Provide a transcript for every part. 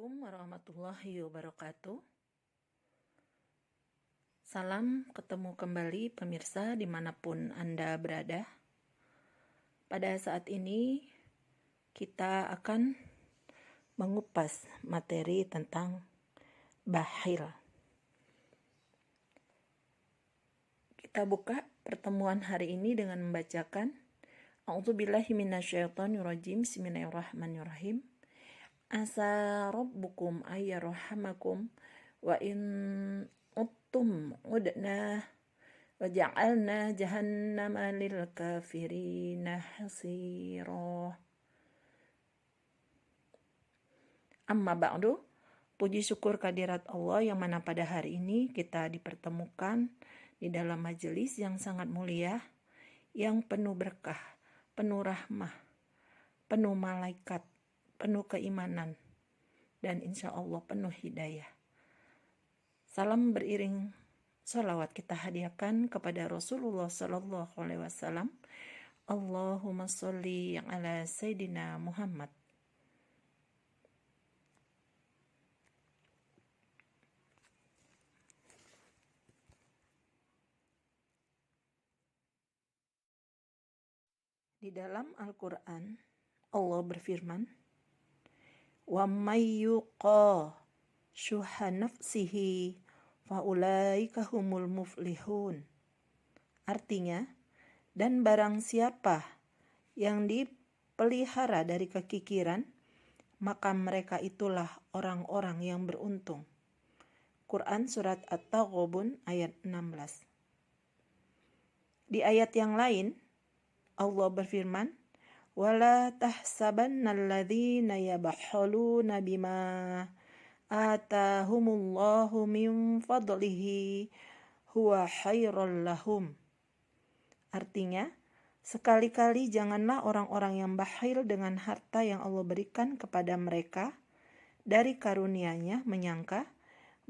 Assalamualaikum warahmatullahi wabarakatuh. Salam ketemu kembali pemirsa dimanapun Anda berada. Pada saat ini kita akan mengupas materi tentang bakhil. Kita buka pertemuan hari ini dengan membacakan A'udzubillahi minasyaitonirrajim. Bismillahirrahmanirrahim. Asa rabbukum ayyarhamakum wa in uttum udna wa ja'alna jahannama lil kafirina hasira. Amma ba'du, puji syukur kehadirat Allah yang mana pada hari ini kita dipertemukan di dalam majelis yang sangat mulia, yang penuh berkah, penuh rahmah, penuh malaikat, penuh keimanan, dan insya Allah penuh hidayah. Salam beriring salawat kita hadiahkan kepada Rasulullah Sallallahu Alaihi Wasallam. Allahumma sholli ala Sayyidina Muhammad. Di dalam Al-Quran, Allah berfirman, wa may yuqa syuha nafsihi faulaika humul muflihun. Artinya, dan barang siapa yang dipelihara dari kekikiran, maka mereka itulah orang-orang yang beruntung. Quran Surat At-Taghabun ayat 16. Di ayat yang lain, Allah berfirman, wala tahsabanna alladhina yabakhaluna bima atahumullahu min fadlihi huwa khairal lahum. Artinya, sekali-kali janganlah orang-orang yang bakhil dengan harta yang Allah berikan kepada mereka dari karunia-Nya menyangka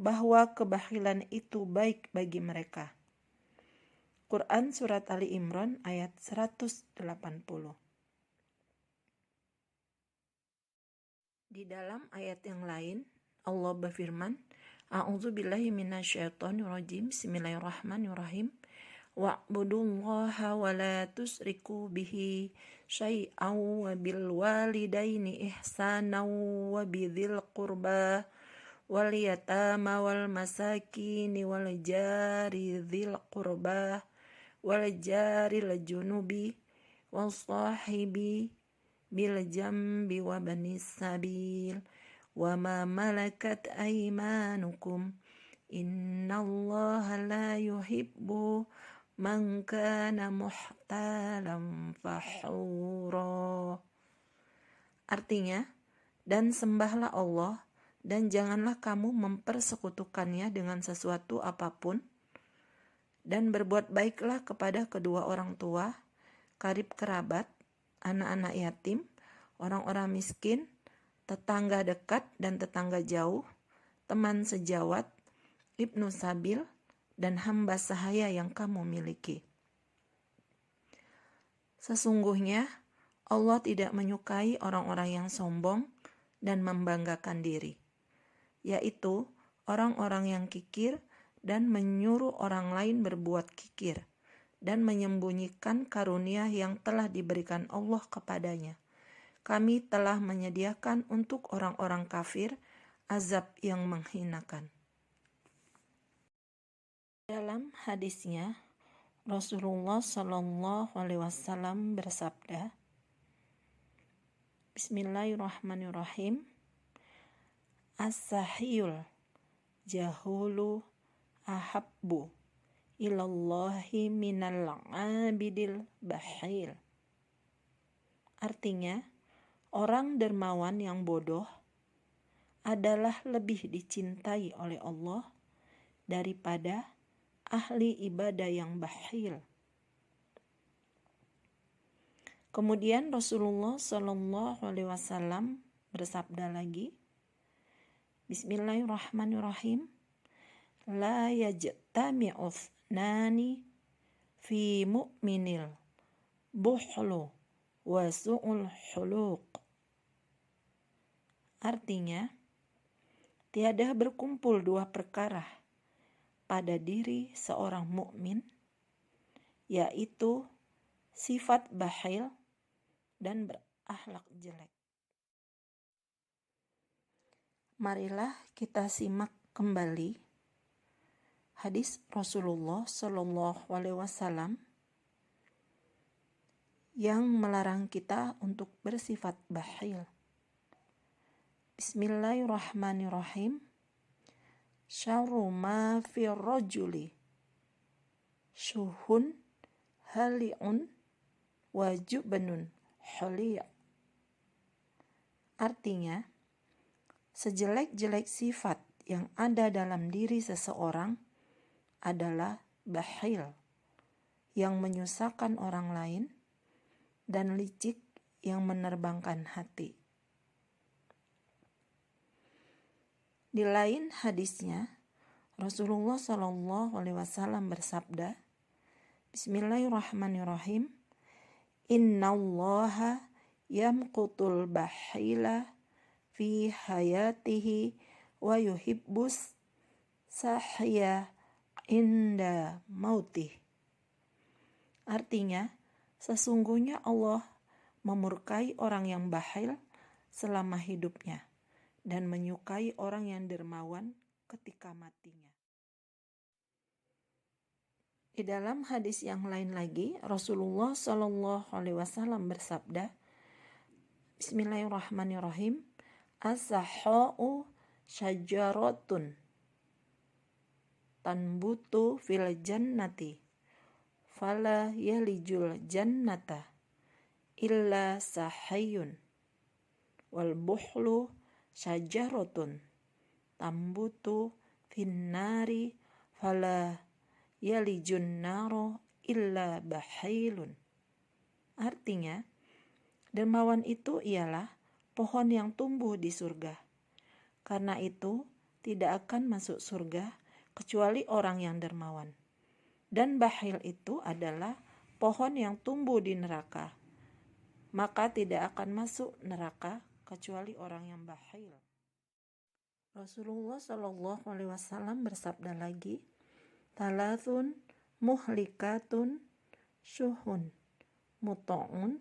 bahwa kebakhilan itu baik bagi mereka. Quran Surat Ali Imran ayat 180. Di dalam ayat yang lain, Allah berfirman, A'udzubillahi minasyaitonirrajim. Bismillahirrahmanirrahim. Wa'budullaha wa la tusriku bihi syai'an wa bil walidaini ihsanan wa bidzil qurba wal yatama wal masakini wal jari dzil qurba wal jaril junubi was sahibi bil jambi wa banis sabil wa ma malakat aymanukum innallaha la yuhibbu man kana muhtalan fakhura. Artinya, dan sembahlah Allah dan janganlah kamu mempersekutukannya dengan sesuatu apapun, dan berbuat baiklah kepada kedua orang tua, karib kerabat, anak-anak yatim, orang-orang miskin, tetangga dekat dan tetangga jauh, teman sejawat, ibnu sabil, dan hamba sahaya yang kamu miliki. Sesungguhnya Allah tidak menyukai orang-orang yang sombong dan membanggakan diri, yaitu orang-orang yang kikir dan menyuruh orang lain berbuat kikir dan menyembunyikan karunia yang telah diberikan Allah kepadanya. Kami telah menyediakan untuk orang-orang kafir azab yang menghinakan. Dalam hadisnya, Rasulullah Sallallahu Alaihi Wasallam bersabda, Bismillahirrahmanirrahim. As-sahiyul jahulu ahabbu ilallahi minal abidil bakhil. Artinya, orang dermawan yang bodoh adalah lebih dicintai oleh Allah daripada ahli ibadah yang bakhil. Kemudian Rasulullah Sallallahu Alaihi Wasallam bersabda lagi, Bismillahirrahmanirrahim. La yajtami'u thnani fi mu'minil bukhlu wa su'ul huluq. Artinya, tiada berkumpul dua perkara pada diri seorang mukmin, yaitu sifat bakhil dan berakhlak jelek. Marilah kita simak kembali hadis Rasulullah Shallallahu Alaihi Wasallam yang melarang kita untuk bersifat bakhil. Bismillahirrahmanirrahim. Syarru ma fi rajuli syuhun hali'un wajubnun hali'. Artinya, sejelek-jelek sifat yang ada dalam diri seseorang adalah bakhil, yang menyusahkan orang lain, dan licik yang menerbangkan hati. Di lain hadisnya, Rasulullah Shallallahu Alaihi Wasallam bersabda, Bismillahirrahmanirrahim. Innallaha yamqutul bakhila fi hayatihi wa yuhibbus sahya inda mautih. Artinya, sesungguhnya Allah memurkai orang yang bakhil selama hidupnya dan menyukai orang yang dermawan ketika matinya. Di dalam hadis yang lain lagi, Rasulullah Shallallahu Alaihi Wasallam bersabda, Bismillahirrahmanirrahim. As-sahha'u syajaratun tanbutu fil jannati fala yalijul jannata illa sahayun wal buhlu syajaratun tambutu finnari fala yalijun naro illa bakhilun. Artinya, dermawan itu ialah pohon yang tumbuh di surga. Karena itu, tidak akan masuk surga kecuali orang yang dermawan. Dan bakhil itu adalah pohon yang tumbuh di neraka. Maka tidak akan masuk neraka kecuali orang yang bakhil. Rasulullah Shallallahu Alaihi Wasallam bersabda lagi, Thalathun muhlikatun syuhun muta'un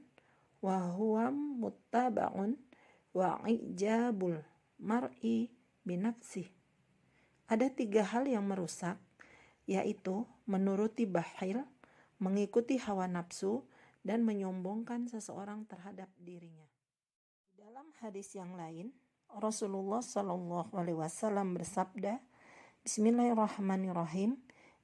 wa huwa muttaba'un wa ijabul mar'i binafsih. Ada 3 hal yang merusak, yaitu menuruti bakhil, mengikuti hawa nafsu, dan menyombongkan seseorang terhadap dirinya. Dalam hadis yang lain, Rasulullah Shallallahu Alaihi Wasallam bersabda, Bismillahirrahmanirrahim.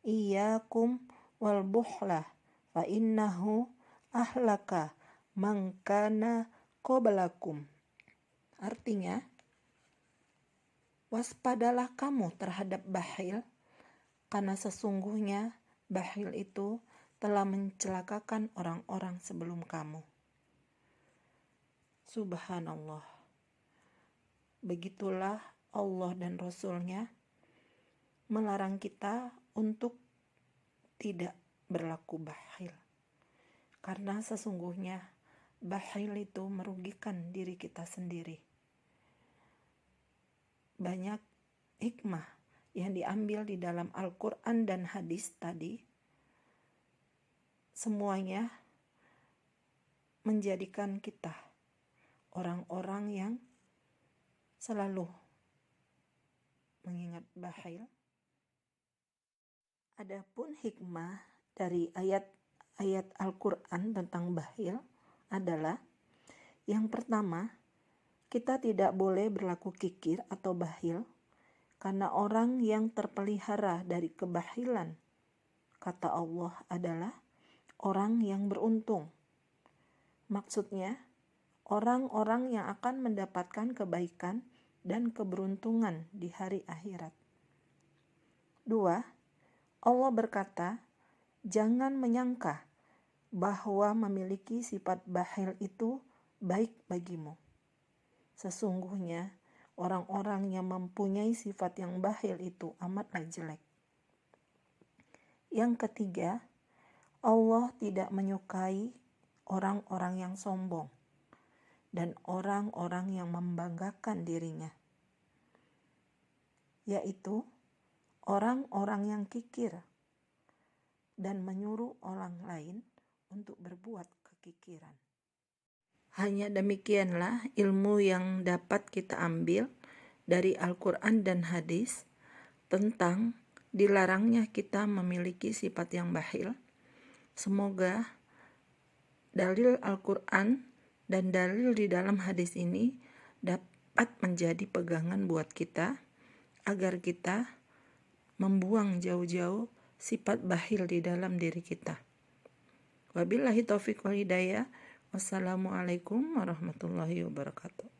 Iyyakum wal buhlah fa innahu ahlaka man kana qablakum. Artinya, waspadalah kamu terhadap bakhil, karena sesungguhnya bakhil itu telah mencelakakan orang-orang sebelum kamu. Subhanallah. Begitulah Allah dan Rasul-Nya melarang kita untuk tidak berlaku bakhil. Karena sesungguhnya bakhil itu merugikan diri kita sendiri. Banyak hikmah yang diambil di dalam Al-Quran dan hadis tadi, semuanya menjadikan kita orang-orang yang selalu mengingat bakhil. Adapun hikmah dari ayat Al-Quran tentang bakhil adalah, yang pertama, kita tidak boleh berlaku kikir atau bakhil, karena orang yang terpelihara dari kebakhilan, kata Allah, adalah orang yang beruntung. Maksudnya, orang-orang yang akan mendapatkan kebaikan dan keberuntungan di hari akhirat. 2. Allah berkata, jangan menyangka bahwa memiliki sifat bakhil itu baik bagimu. Sesungguhnya, orang-orang yang mempunyai sifat yang bakhil itu amatlah jelek. Yang ketiga, Allah tidak menyukai orang-orang yang sombong dan orang-orang yang membanggakan dirinya. yaitu orang-orang yang kikir dan menyuruh orang lain untuk berbuat kekikiran. Hanya demikianlah ilmu yang dapat kita ambil dari Al-Quran dan hadis tentang dilarangnya kita memiliki sifat yang bakhil. Semoga dalil Al-Quran dan dalil di dalam hadis ini dapat menjadi pegangan buat kita agar kita membuang jauh-jauh sifat bakhil di dalam diri kita. Wabillahi taufiq wal hidayah. Wassalamualaikum warahmatullahi wabarakatuh.